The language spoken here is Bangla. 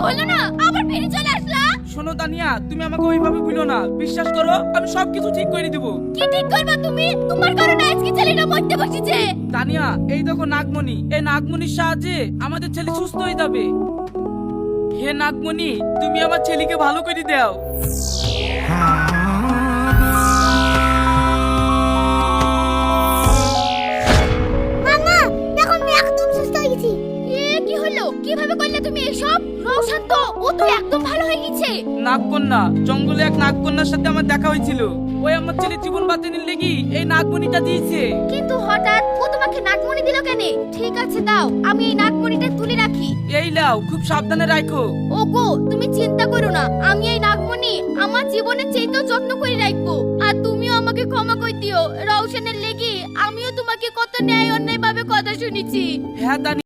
হলো না আবার ফিরে চলে আসলা। শোনো তানিয়া, তুমি আমাকে ওইভাবে ভুলো না, বিশ্বাস করো আমি সবকিছু ঠিক করে দিব। কি ঠিক করবা তুমি? তোমার কারণে আজকে ছেলেটা মরতে বসেছে। তানিয়া, এই দেখো নাগমণি, এই নাগমণির সাহায্যে আমাদের ছেলে সুস্থ হয়ে যাবে। হে নাগমণি, তুমি আমার ছেলেকে ভালো করে দাও। মামা, দেখো আমি একদম সুস্থ হয়ে গেছি। কি হলো? কিভাবে করলে তুমি এসব? রওশন তো, ও তো একদম ভালো হয়ে গেছে। নাগকন্যা, জঙ্গলে এক নাগকন্যার সাথে আমার দেখা হয়েছিল। ওই আমার ছেলে জীবন বাঁচানোর লেগে এই নাগমণিটা দিয়েছে। কিন্তু হঠাৎ ও তোমাকে নাগমণি দিল কেন? ঠিক আছে দাও, আমি এই নাগমণিটা তুলে রাখি। এই লাও, খুব সাবধানে রাখো। ওগো, তুমি চিন্তা করো না, আমি এই নাগমণি আমার জীবনের চাইতেও যত্ন করে রাখবো। আর তুমিও আমাকে ক্ষমা করে দিও, রওশনের লেগে আমিও তোমাকে কত ন্যায় অন্যায় ভাবে কথা শুনেছি। হ্যাঁ তানিয়া।